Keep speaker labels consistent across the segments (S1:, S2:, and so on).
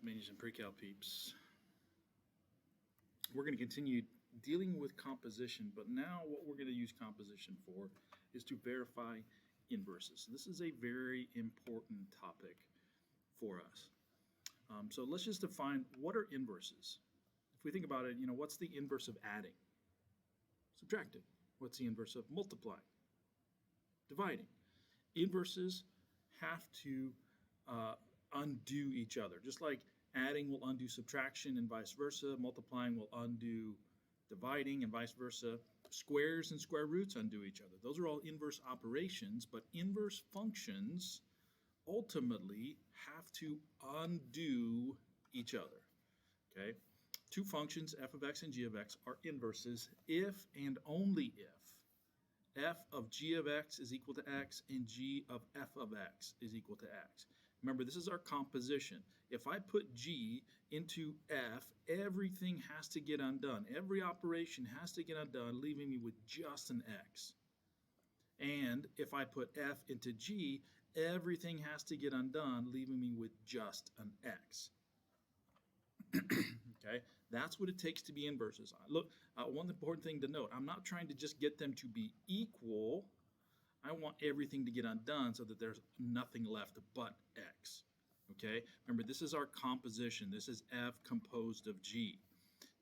S1: Mages and Precal peeps. We're going to continue dealing with composition, but now what we're going to use composition for is to verify inverses. This is a very important topic for us. So let's just define what are inverses. If we think about it, what's the inverse of adding? Subtracting. What's the inverse of multiplying? Dividing. Inverses have to undo each other, just like adding will undo subtraction and vice versa. Multiplying will undo dividing and vice versa. Squares and square roots undo each other. Those are all inverse operations, but inverse functions ultimately have to undo each other. Okay? Two functions, f of x and g of x, are inverses if and only if f of g of x is equal to x and g of f of x is equal to x. Remember, this is our composition. If I put g into f, everything has to get undone. Every operation has to get undone, leaving me with just an x. And if I put f into g, everything has to get undone, leaving me with just an x. Okay, that's what it takes to be inverses. Look, one important thing to note, I'm not trying to just get them to be equal. I want everything to get undone so that there's nothing left but x. Okay, remember, this is our composition. This is f composed of g.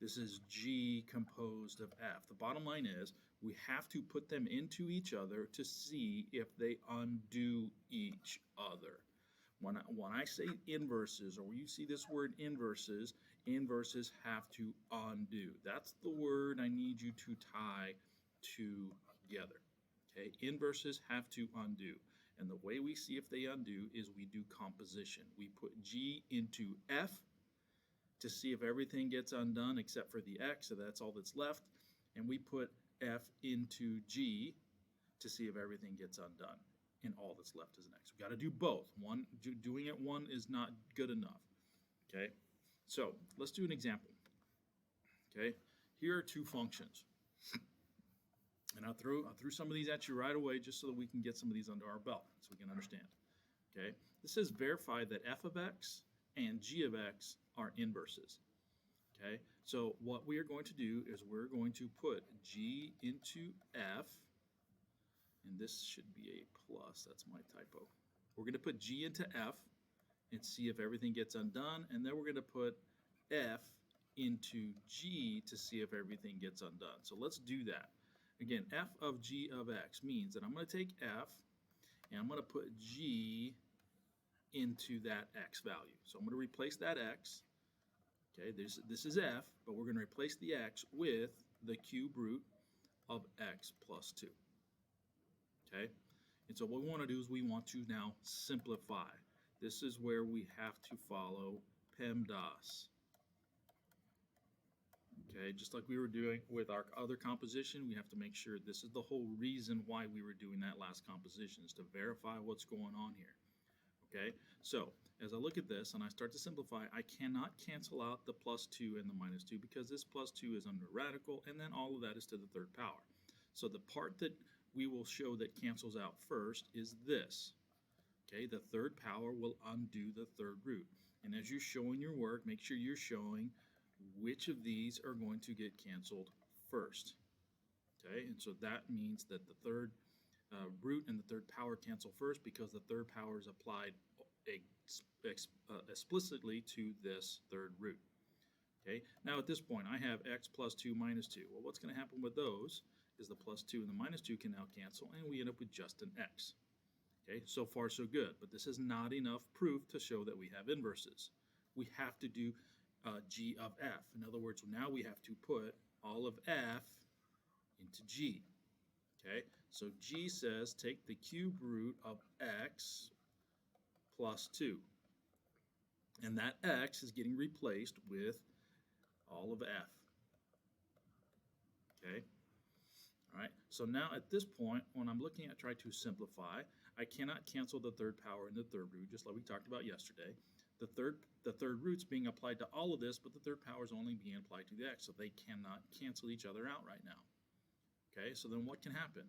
S1: This is g composed of f. The bottom line is we have to put them into each other to see if they undo each other. When I say inverses, or when you see this word inverses, inverses have to undo. That's the word I need you to tie together. Okay, inverses have to undo. And the way we see if they undo is we do composition. We put g into f to see if everything gets undone except for the x, so that's all that's left. And we put f into g to see if everything gets undone, and all that's left is an x. We've got to do both. Doing it one is not good enough. Okay, so let's do an example. Okay, here are two functions. And I threw some of these at you right away just so that we can get some of these under our belt so we can understand. Okay, this says verify that f of x and g of x are inverses. Okay, so what we are going to do is we're going to put g into f, and this should be a plus, that's my typo. We're going to put g into f and see if everything gets undone, and then we're going to put f into g to see if everything gets undone. So let's do that. Again, f of g of x means that I'm going to take f and I'm going to put g into that x value. So I'm going to replace that x. Okay, this is f, but we're going to replace the x with the cube root of x plus 2. Okay, and so what we want to do is we want to now simplify. This is where we have to follow PEMDAS. Okay, just like we were doing with our other composition, we have to make sure this is the whole reason why we were doing that last composition, is to verify what's going on here. Okay, so as I look at this and I start to simplify, I cannot cancel out the plus 2 and the minus 2 because this plus 2 is under radical, and then all of that is to the third power. So the part that we will show that cancels out first is this. Okay, the third power will undo the third root. And as you're showing your work, make sure you're showing which of these are going to get canceled first. Okay, and so that means that the third root and the third power cancel first because the third power is applied explicitly to this third root. Okay, now at this point I have x plus 2 minus 2. Well, what's going to happen with those is the plus 2 and the minus 2 can now cancel, and we end up with just an x. Okay, so far so good, but this is not enough proof to show that we have inverses. We have to do g of f. In other words, now we have to put all of f into g. Okay, so g says take the cube root of x plus 2. And that x is getting replaced with all of f. Okay, all right, so now at this point, when I'm looking at try to simplify, I cannot cancel the third power and the third root, just like we talked about yesterday. The third root's being applied to all of this, but the third power is only being applied to the x, so they cannot cancel each other out right now. Okay, so then what can happen?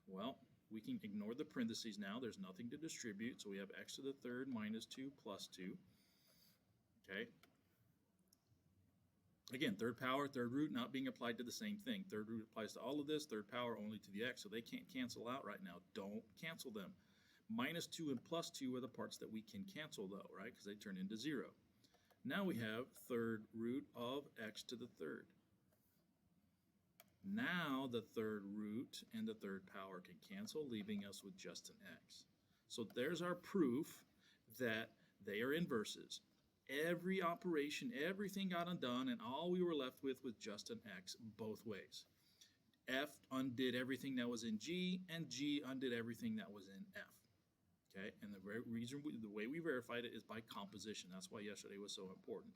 S1: Well, we can ignore the parentheses now. There's nothing to distribute, so we have x to the third minus 2 plus 2. Okay, Again, third power, third root not being applied to the same thing. Third root applies to all of this, third power only to the x, so they can't cancel out right now. Don't cancel them. Minus 2 and plus 2 are the parts that we can cancel, though, right? Because they turn into 0. Now we have third root of x to the third. Now the third root and the third power can cancel, leaving us with just an x. So there's our proof that they are inverses. Every operation, everything got undone, and all we were left with was just an x both ways. F undid everything that was in G, and G undid everything that was in F. Okay, and the way we verified it is by composition. That's why yesterday was so important.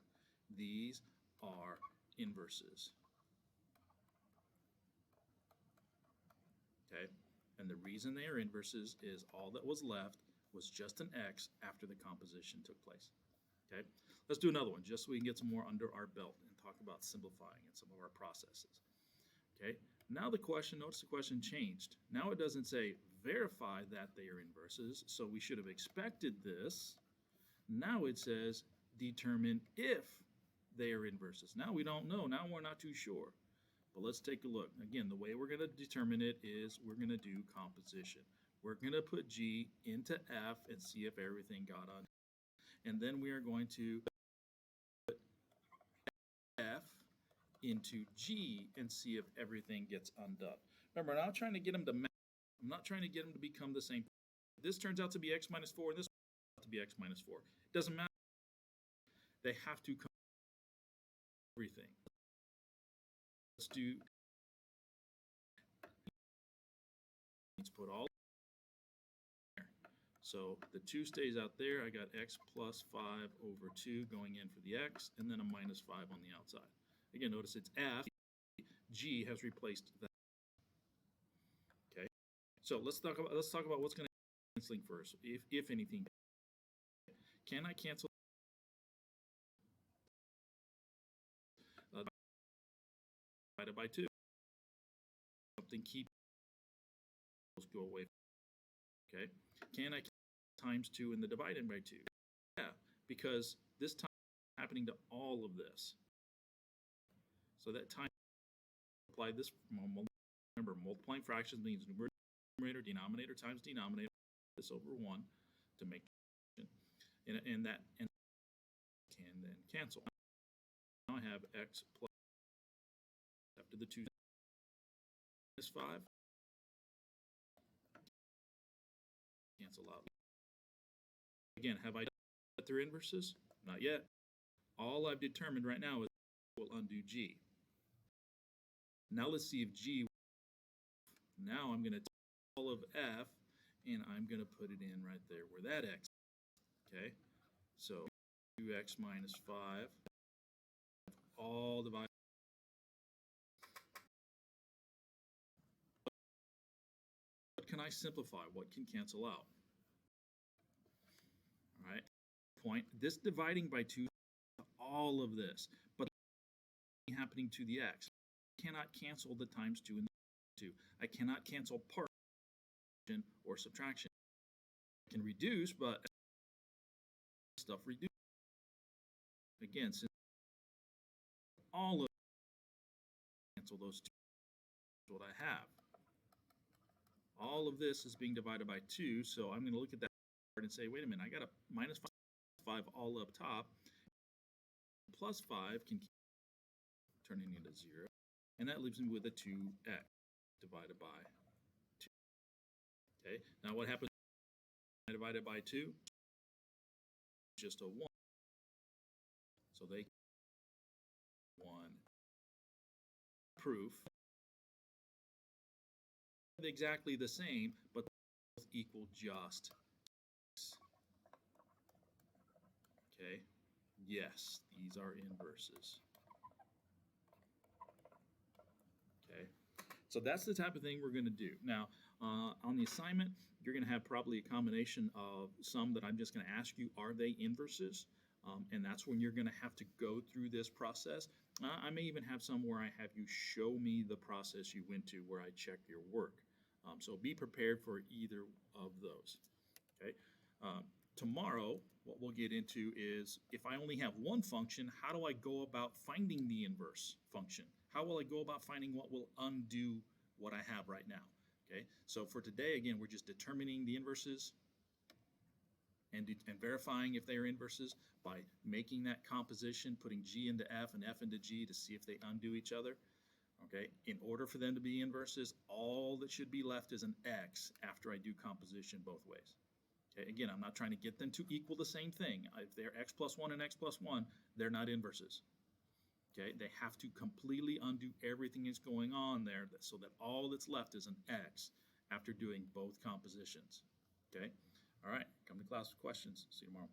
S1: These are inverses. Okay, and the reason they are inverses is all that was left was just an x after the composition took place. Okay, let's do another one just so we can get some more under our belt and talk about simplifying and some of our processes. Okay, now the question, notice the question changed. Now it doesn't say verify that they are inverses, so we should have expected this. Now it says determine if they are inverses. Now we don't know, now we're not too sure. But let's take a look. Again, the way we're going to determine it is we're going to do composition. We're going to put G into F and see if everything got on. And then we are going to put F into G and see if everything gets undone. Remember, I'm not trying to get them to match. I'm not trying to get them to become the same. This turns out to be x minus 4, and this turns out to be x minus 4. It doesn't matter. They have to come everything. Let's do. Let's put all there. So the 2 stays out there. I got x plus 5 over 2 going in for the x, and then a minus 5 on the outside. Again, notice it's F. G has replaced that. Okay. So let's talk about what's going to canceling first, if anything. Can I cancel? Divided by 2. Something keep go away. Okay. Can I times 2 in the dividing by 2? Yeah, because this time is happening to all of this. So that time apply this. Remember, multiplying fractions means numerator, denominator times denominator. This over 1 to make, and that can then cancel. Now I have x plus after the 2 is 5. Cancel out. Again, have I done that they're inverses? Not yet. All I've determined right now is will undo G. Now let's see if G. Now I'm going to take all of F and I'm going to put it in right there where that x. Okay, so 2x minus 5 all divided. What can I simplify? What can cancel out? All right, point. This dividing by 2, all of this, but happening to the x. I cannot cancel the times 2 and the 2. I cannot cancel part or subtraction. I can reduce, but stuff reduce. Again, since all of cancel those 2, that's what I have. All of this is being divided by 2, so I'm going to look at that and say, wait a minute, I got a minus 5 all up top. Plus 5 can turn it into 0, and that leaves me with a 2x divided by 2. Okay, now what happens divided by 2? Just a 1. So they 1 proof exactly the same, but both equal just. Okay, yes, these are inverses. Okay, so that's the type of thing we're going to do. Now, on the assignment, you're going to have probably a combination of some that I'm just going to ask you, are they inverses? And that's when you're going to have to go through this process. I may even have some where I have you show me the process you went to where I check your work. So be prepared for either of those. Okay. Tomorrow, what we'll get into is if I only have one function, how do I go about finding the inverse function? How will I go about finding what will undo what I have right now? Okay, so for today, again, we're just determining the inverses and verifying if they are inverses by making that composition, putting G into F and F into G to see if they undo each other. Okay, in order for them to be inverses, all that should be left is an X after I do composition both ways. Okay, again, I'm not trying to get them to equal the same thing. If they're X plus 1 and X plus 1, they're not inverses. Okay, they have to completely undo everything that's going on there so that all that's left is an X after doing both compositions. Okay, all right, come to class with questions. See you tomorrow.